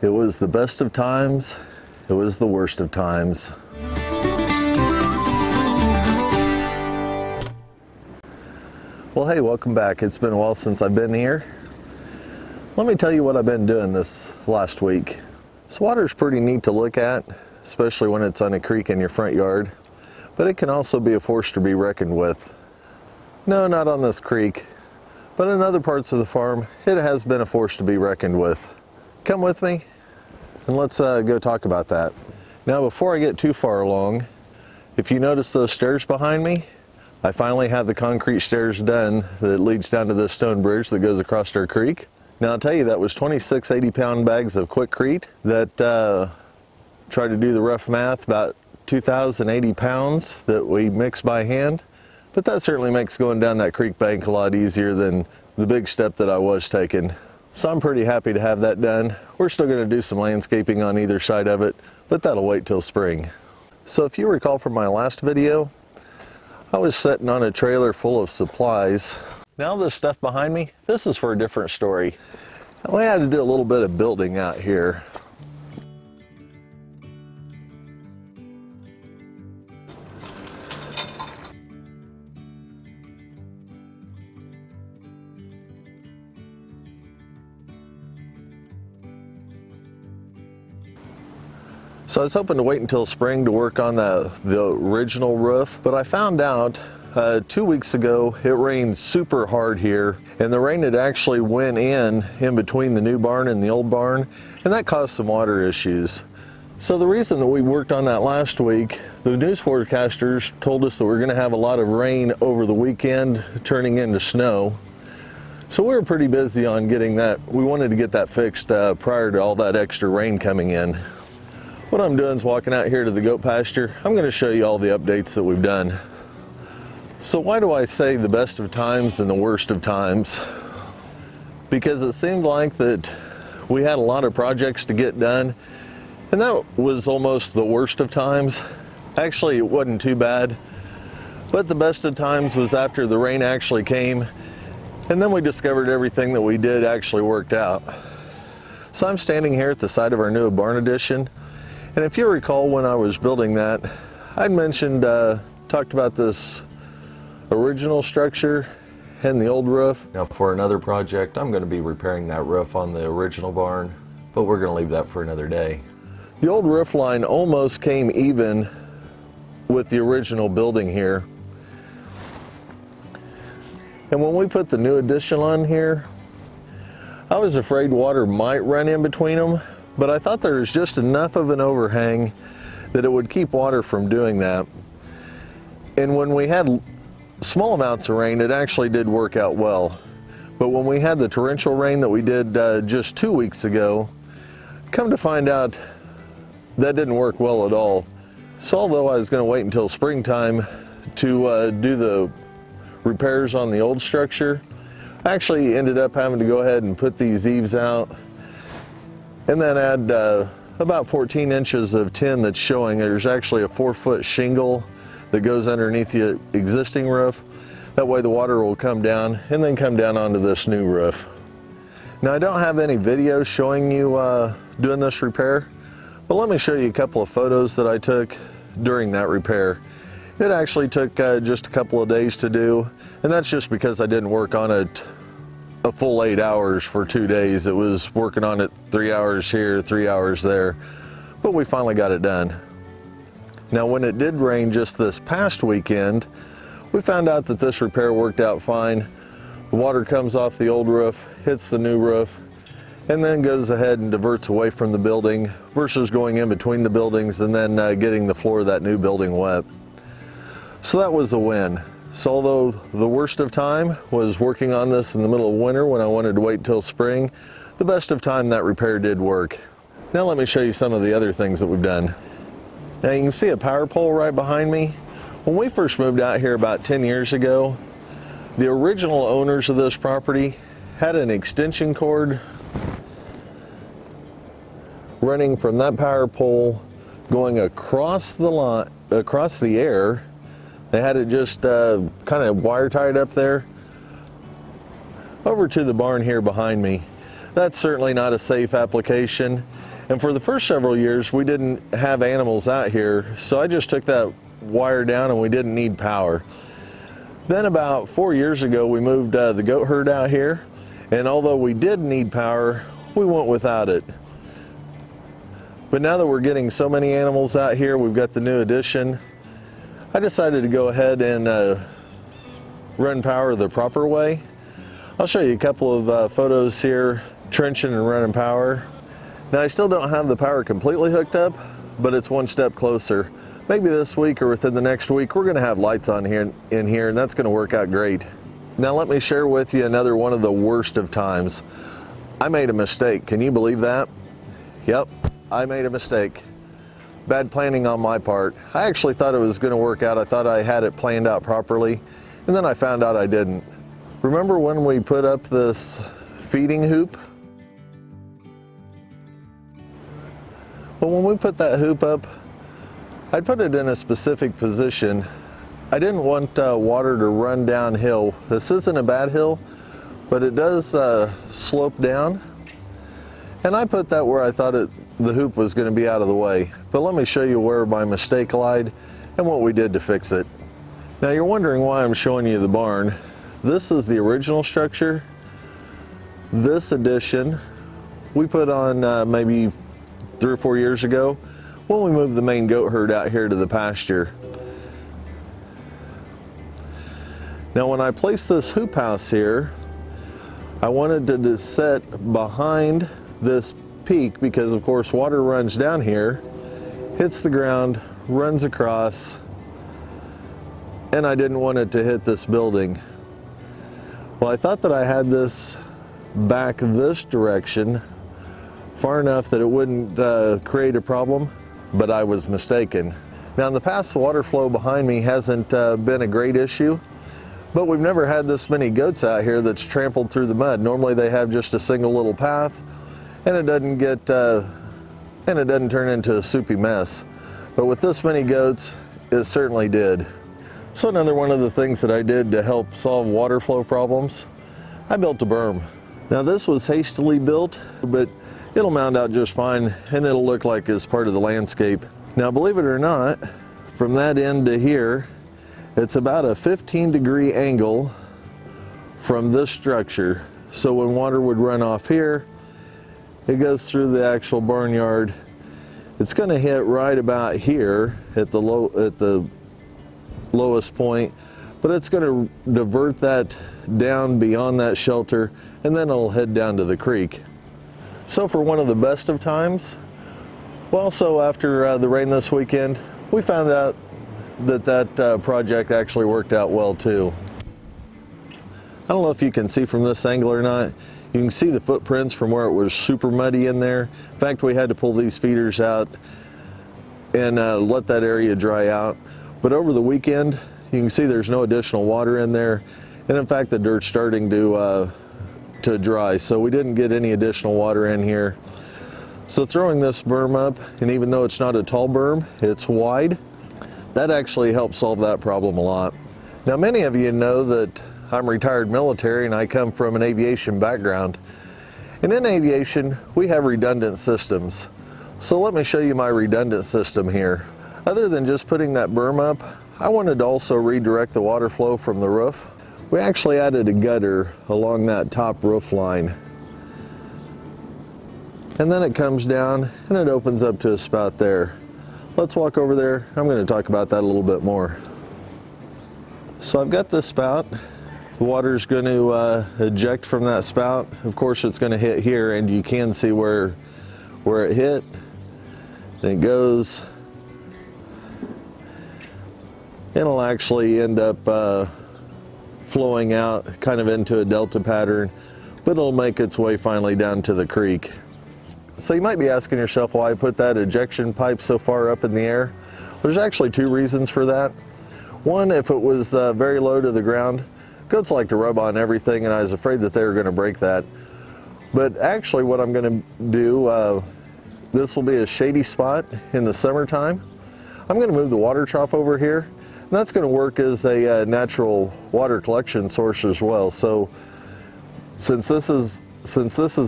It was the best of times, it was the worst of times. Well, hey, welcome back. It's been a while since I've been here. Let me tell you what I've been doing this last week. This water's pretty neat to look at, especially when it's on a creek in your front yard, but it can also be a force to be reckoned with. No, not on this creek, but in other parts of the farm, it has been a force to be reckoned with. Come with me, and let's go talk about that. Now, before I get too far along, if you notice those stairs behind me, I finally have the concrete stairs done that leads down to this stone bridge that goes across our creek. Now, I'll tell you, that was 26 80-pound bags of Quikrete that tried to do the rough math, about 2,080 pounds that we mix by hand. But that certainly makes going down that creek bank a lot easier than the big step that I was taking. So I'm pretty happy to have that done. We're still going to do some landscaping on either side of it, but that'll wait till spring. So if you recall from my last video, I was sitting on a trailer full of supplies. Now this stuff behind me, this is for a different story. We had to do a little bit of building out here. So I was hoping to wait until spring to work on the original roof, but I found out 2 weeks ago it rained super hard here, and the rain had actually went in between the new barn and the old barn, and that caused some water issues. So the reason that we worked on that last week, the news forecasters told us that we're going to have a lot of rain over the weekend turning into snow. So we were pretty busy on getting that. We wanted to get that fixed prior to all that extra rain coming in. What I'm doing is walking out here to the goat pasture. I'm going to show you all the updates that we've done. So why do I say the best of times and the worst of times? Because it seemed like that we had a lot of projects to get done, and that was almost the worst of times. Actually, it wasn't too bad, but the best of times was after the rain actually came, and then we discovered everything that we did actually worked out. So I'm standing here at the side of our new barn addition. And if you recall, when I was building that, I'd mentioned, talked about this original structure and the old roof. Now for another project, I'm going to be repairing that roof on the original barn, but we're going to leave that for another day. The old roof line almost came even with the original building here. And when we put the new addition on here, I was afraid water might run in between them, but I thought there was just enough of an overhang that it would keep water from doing that. And when we had small amounts of rain, it actually did work out well. But when we had the torrential rain that we did just 2 weeks ago, come to find out that didn't work well at all. So although I was going to wait until springtime to do the repairs on the old structure, I actually ended up having to go ahead and put these eaves out and then add about 14 inches of tin that's showing. There's actually a 4-foot shingle that goes underneath the existing roof. That way the water will come down and then come down onto this new roof. Now, I don't have any videos showing you doing this repair, but let me show you a couple of photos that I took during that repair. It actually took just a couple of days to do, and that's just because I didn't work on it a full 8 hours for 2 days. It was working on it 3 hours here, 3 hours there, but we finally got it done. Now, when it did rain just this past weekend, we found out that this repair worked out fine. The water comes off the old roof, hits the new roof, and then goes ahead and diverts away from the building versus going in between the buildings and then getting the floor of that new building wet. So that was a win. So although the worst of time was working on this in the middle of winter when I wanted to wait until spring, the best of time, that repair did work. Now let me show you some of the other things that we've done. Now you can see a power pole right behind me. When we first moved out here about 10 years ago, the original owners of this property had an extension cord running from that power pole going across the line, across the air. They had it just kind of wire tied up there over to the barn here behind me. That's certainly not a safe application, And for the first several years, we didn't have animals out here, so I just took that wire down and we didn't need power. Then about 4 years ago, we moved the goat herd out here, and although we did need power, we went without it. But now that we're getting so many animals out here, we've got the new addition, I decided to go ahead and run power the proper way. I'll show you a couple of photos here, trenching and running power. Now I still don't have the power completely hooked up, but it's one step closer. Maybe this week or within the next week, we're going to have lights on here in here, and that's going to work out great. Now let me share with you another one of the worst of times. I made a mistake. Can you believe that? Yep, I made a mistake. Bad planning on my part. I actually thought it was going to work out. I thought I had it planned out properly, and then I found out I didn't. Remember when we put up this feeding hoop? Well, when we put that hoop up, I put it in a specific position. I didn't want water to run downhill. This isn't a bad hill, but it does slope down. And I put that where I thought the hoop was going to be out of the way. But let me show you where my mistake lied and what we did to fix it. Now you're wondering why I'm showing you the barn. This is the original structure. This addition we put on maybe 3 or 4 years ago when we moved the main goat herd out here to the pasture. Now when I placed this hoop house here, I wanted to just set behind this peak because of course water runs down here, hits the ground, runs across, and I didn't want it to hit this building. Well, I thought that I had this back this direction far enough that it wouldn't create a problem, but I was mistaken. Now in the past, the water flow behind me hasn't been a great issue, but we've never had this many goats out here that's trampled through the mud. Normally they have just a single little path, and it doesn't get and it doesn't turn into a soupy mess. But with this many goats, it certainly did. So another one of the things that I did to help solve water flow problems, I built a berm. Now this was hastily built, but it'll mount out just fine and it'll look like it's part of the landscape. Now believe it or not, from that end to here, it's about a 15-degree angle from this structure. So when water would run off here, it goes through the actual barnyard. It's going to hit right about here at the lowest point, but it's going to divert that down beyond that shelter, and then it'll head down to the creek. So for one of the best of times, well, so after the rain this weekend, we found out that project actually worked out well too. I don't know if you can see from this angle or not. You can see the footprints from where it was super muddy in there. In fact, we had to pull these feeders out and let that area dry out. But over the weekend, you can see there's no additional water in there. And in fact, the dirt's starting to dry. So we didn't get any additional water in here. So throwing this berm up, and even though it's not a tall berm, it's wide, that actually helps solve that problem a lot. Now, many of you know that I'm retired military and I come from an aviation background. And in aviation, we have redundant systems. So let me show you my redundant system here. Other than just putting that berm up, I wanted to also redirect the water flow from the roof. We actually added a gutter along that top roof line. And then it comes down and it opens up to a spout there. Let's walk over there. I'm going to talk about that a little bit more. So I've got this spout. The water's going to eject from that spout. Of course, it's going to hit here, and you can see where it hit. And it goes. It'll actually end up flowing out kind of into a delta pattern, but it'll make its way finally down to the creek. So you might be asking yourself why I put that ejection pipe so far up in the air. There's actually two reasons for that. One, if it was very low to the ground, goats like to rub on everything, and I was afraid that they were going to break that. But actually what I'm going to do, this will be a shady spot in the summertime. I'm going to move the water trough over here, and that's going to work as a natural water collection source as well. So since this is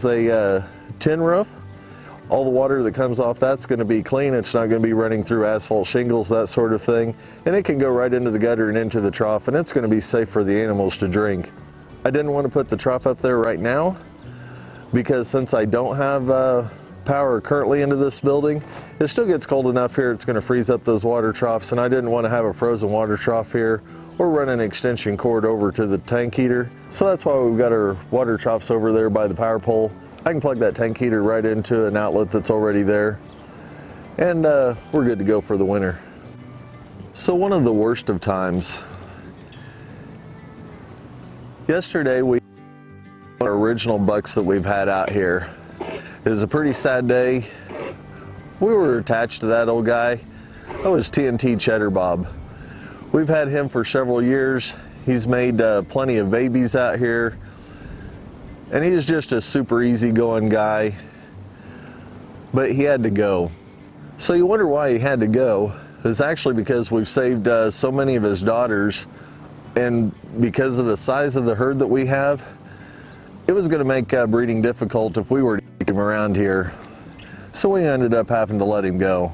a tin roof, All the water that comes off that's going to be clean. It's not going to be running through asphalt shingles, that sort of thing. And it can go right into the gutter and into the trough, and it's going to be safe for the animals to drink. I didn't want to put the trough up there right now because since I don't have power currently into this building, it still gets cold enough here it's going to freeze up those water troughs, and I didn't want to have a frozen water trough here or run an extension cord over to the tank heater. So that's why we've got our water troughs over there by the power pole. I can plug that tank heater right into an outlet that's already there, and we're good to go for the winter. So one of the worst of times, yesterday we our original bucks that we've had out here. It was a pretty sad day. We were attached to that old guy. That was TNT Cheddar Bob. We've had him for several years. He's made plenty of babies out here, and he's just a super easygoing guy, but he had to go. So you wonder why he had to go. It's actually because we've saved so many of his daughters, and because of the size of the herd that we have, it was going to make breeding difficult if we were to keep him around here. So we ended up having to let him go.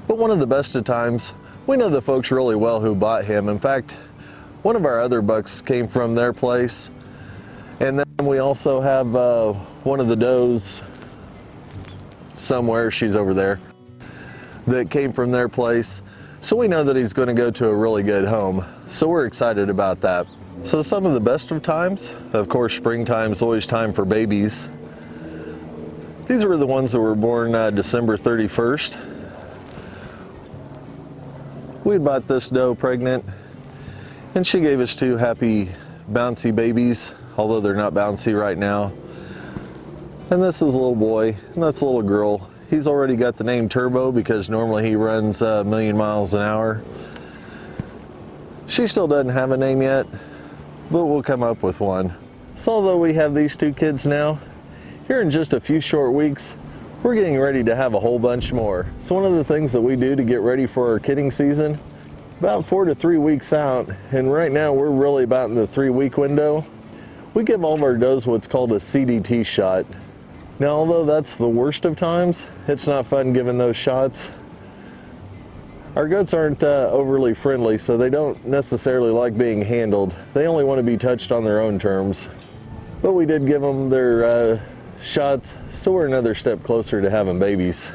But one of the best of times, we know the folks really well who bought him. In fact, one of our other bucks came from their place. And then we also have one of the does somewhere, she's over there, that came from their place. So we know that he's going to go to a really good home. So we're excited about that. So some of the best of times, of course, springtime is always time for babies. These were the ones that were born December 31st. We bought this doe pregnant, and she gave us 2 happy, bouncy babies, although they're not bouncy right now. And this is a little boy, and that's a little girl. He's already got the name Turbo because normally he runs a million miles an hour. She still doesn't have a name yet, but we'll come up with one. So although we have these 2 kids now, here in just a few short weeks, we're getting ready to have a whole bunch more. So one of the things that we do to get ready for our kidding season, about 4 to 3 weeks out, and right now we're really about in the 3-week window, we give all of our does what's called a CDT shot. Now, although that's the worst of times, it's not fun giving those shots. Our goats aren't overly friendly, so they don't necessarily like being handled. They only want to be touched on their own terms. But we did give them their shots, so we're another step closer to having babies.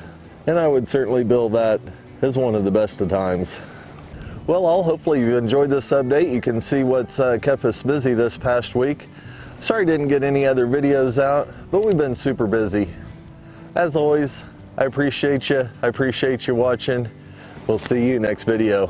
And I would certainly bill that as one of the best of times. Well, hopefully you enjoyed this update. You can see what's kept us busy this past week. Sorry didn't get any other videos out, but we've been super busy. As always, I appreciate you. I appreciate you watching. We'll see you next video.